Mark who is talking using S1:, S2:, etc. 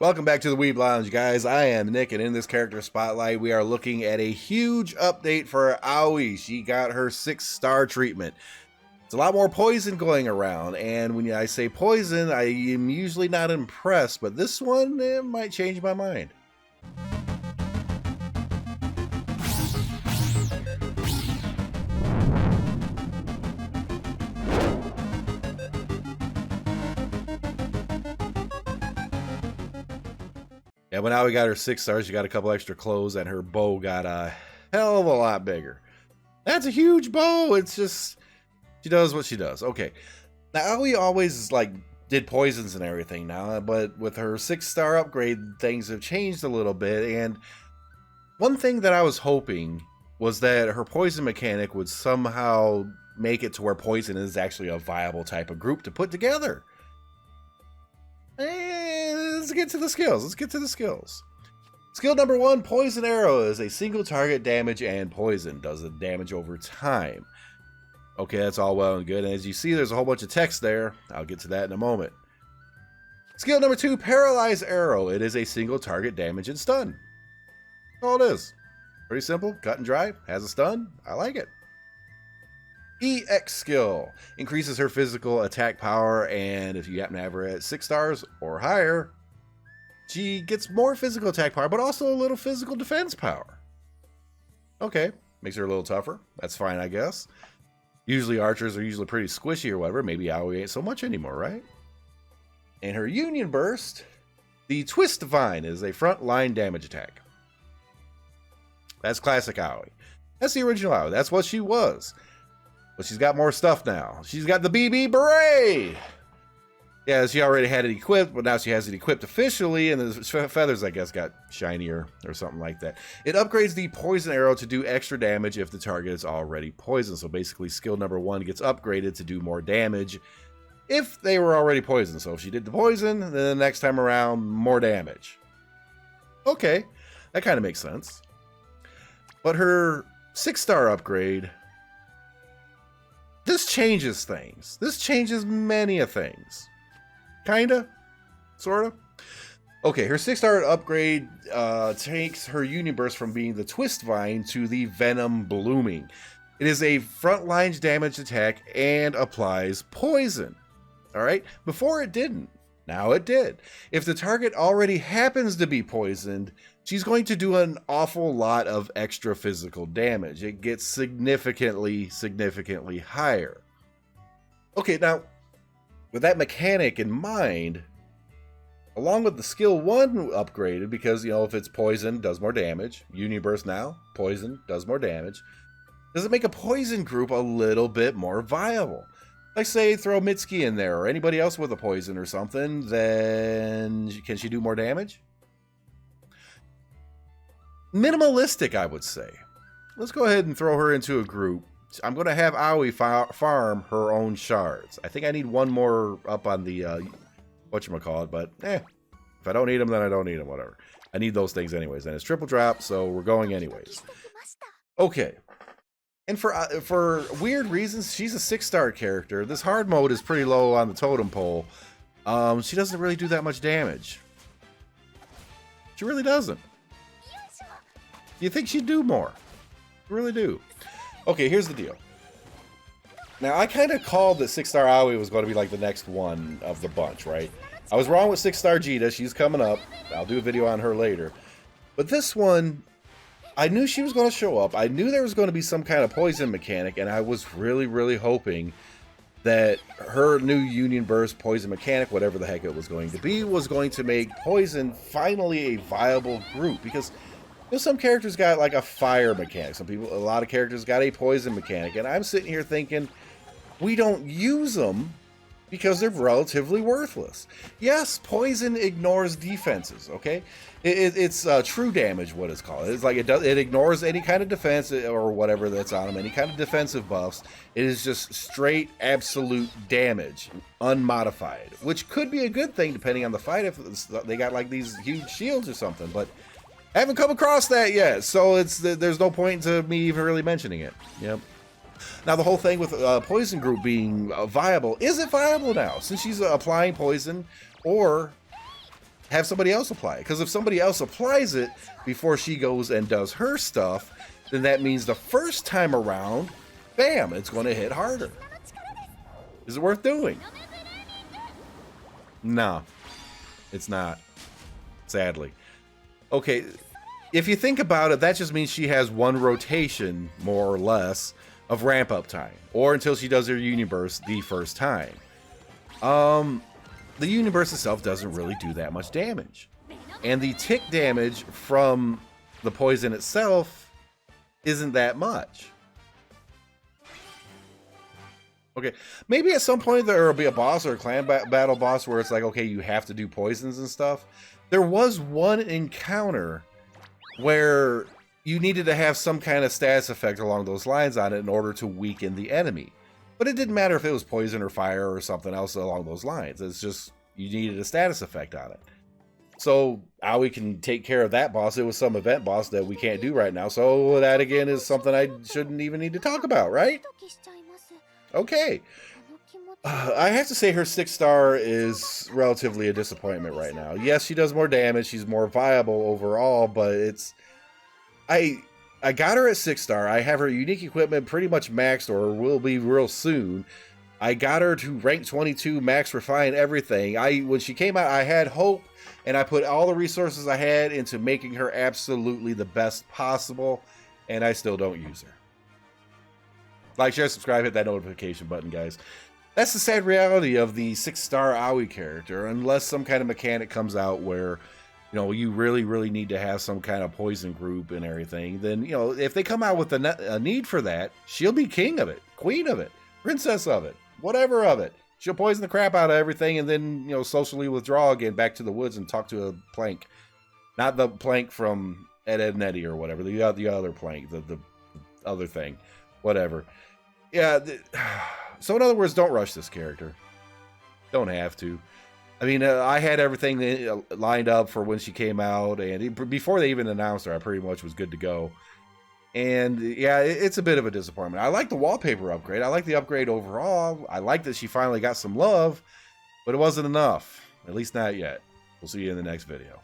S1: Welcome back to the Weeb Lounge, guys. I am Nick, and in this character spotlight, we are looking at a huge update for Owie. She got her 6-star treatment. It's a lot more poison going around, and when I say poison, I am usually not impressed, but this one might change my mind. Yeah, when Owie got her 6 stars, she got a couple extra clothes, and her bow got a hell of a lot bigger. That's a huge bow. It's just, she does what she does. Okay. Now, Owie always, did poisons and everything now, but with her 6-star upgrade, things have changed a little bit, and one thing that I was hoping was that her poison mechanic would somehow make it to where poison is actually a viable type of group to put together. Let's get to the skills. Skill number 1, Poison Arrow, is a single target damage and poison. Does the damage over time. Okay, that's all well and good. And as you see, there's a whole bunch of text there. I'll get to that in a moment. Skill number 2, Paralyze Arrow. It is a single target damage and stun. That's all it is. Pretty simple, cut and dry, has a stun. I like it. EX skill increases her physical attack power, and if you happen to have her at 6 stars or higher, she gets more physical attack power, but also a little physical defense power. Okay, makes her a little tougher. That's fine, I guess. Usually archers are usually pretty squishy or whatever. Maybe Owie ain't so much anymore, right? And her Union Burst, the Twist Vine, is a front line damage attack. That's classic Owie. That's the original Owie. That's what she was. But she's got more stuff now. She's got the BB Beret! Yeah, she already had it equipped, but now she has it equipped officially, and the feathers, I guess, got shinier or something like that. It upgrades the Poison Arrow to do extra damage if the target is already poisoned. So basically, skill number 1 gets upgraded to do more damage if they were already poisoned. So if she did the poison, then the next time around, more damage. Okay, that kind of makes sense. But her 6-star upgrade, this changes things. This changes many of things. Kinda? Sorta? Okay, her 6-star upgrade takes her Union Burst from being the Twist Vine to the Venom Blooming. It is a frontline damage attack and applies poison. Alright? Before it didn't. Now it did. If the target already happens to be poisoned, she's going to do an awful lot of extra physical damage. It gets significantly higher. Okay, now, with that mechanic in mind, along with the skill 1 upgraded, because, if it's poison, does more damage. Union Burst now, poison, does more damage. Does it make a poison group a little bit more viable? Like, say, throw Mitsuki in there, or anybody else with a poison or something, then can she do more damage? Minimalistic, I would say. Let's go ahead and throw her into a group. I'm going to have Owie farm her own shards. I think I need one more up on the, whatchamacallit, but if I don't need them, then I don't need them, whatever. I need those things anyways, and it's triple drop, so we're going anyways. Okay. And for weird reasons, she's a 6-star character. This hard mode is pretty low on the totem pole. She doesn't really do that much damage. She really doesn't. You think she'd do more? I really do. Okay, here's the deal. Now, I kind of called that 6-star Owie was going to be like the next one of the bunch, right? I was wrong with 6-star Jita. She's coming up. I'll do a video on her later. But this one, I knew she was going to show up. I knew there was going to be some kind of poison mechanic, and I was really hoping that her new Union Burst poison mechanic, whatever the heck it was going to be, was going to make poison finally a viable group. Because some characters got like a fire mechanic. A lot of characters got a poison mechanic. And I'm sitting here thinking, we don't use them because they're relatively worthless. Yes, poison ignores defenses, okay? It's true damage, what it's called. It's like it ignores any kind of defense or whatever that's on them, any kind of defensive buffs. It is just straight absolute damage, unmodified, which could be a good thing depending on the fight if they got like these huge shields or something, but I haven't come across that yet, so there's no point to me even really mentioning it. Yep. Now, the whole thing with Poison Group being viable, is it viable now? Since she's applying poison, or have somebody else apply it. Because if somebody else applies it before she goes and does her stuff, then that means the first time around, bam, it's going to hit harder. Is it worth doing? No, it's not. Sadly. Okay, if you think about it, that just means she has one rotation, more or less, of ramp-up time. Or until she does her Union Burst the first time. The Union Burst itself doesn't really do that much damage. And the tick damage from the poison itself isn't that much. Okay, maybe at some point there will be a boss or a clan battle boss where it's like, okay, you have to do poisons and stuff. There was one encounter where you needed to have some kind of status effect along those lines on it in order to weaken the enemy. But it didn't matter if it was poison or fire or something else along those lines. It's just, you needed a status effect on it. So Owie can take care of that boss. It was some event boss that we can't do right now. So that again is something I shouldn't even need to talk about, right? Okay. I have to say her 6-star is relatively a disappointment right now. Yes, she does more damage. She's more viable overall, but it's... I got her at 6-star. I have her unique equipment pretty much maxed, or will be real soon. I got her to rank 22, max refine everything. When she came out, I had hope, and I put all the resources I had into making her absolutely the best possible, and I still don't use her. Like, share, subscribe, hit that notification button, guys. That's the sad reality of the 6-star Owie character, unless some kind of mechanic comes out where, you know, you really, really need to have some kind of poison group and everything. Then, you know, if they come out with a need for that, she'll be king of it, queen of it, princess of it, whatever of it. She'll poison the crap out of everything and then, you know, socially withdraw again back to the woods and talk to a plank. Not the plank from Ed, Ed, and Eddie or whatever. The other plank, the other thing, whatever. Yeah, so in other words, don't rush this character. Don't have to. I mean, I had everything lined up for when she came out, and before they even announced her, I pretty much was good to go. And yeah, it's a bit of a disappointment. I like the wallpaper upgrade. I like the upgrade overall. I like that she finally got some love, but it wasn't enough. At least not yet. We'll see you in the next video.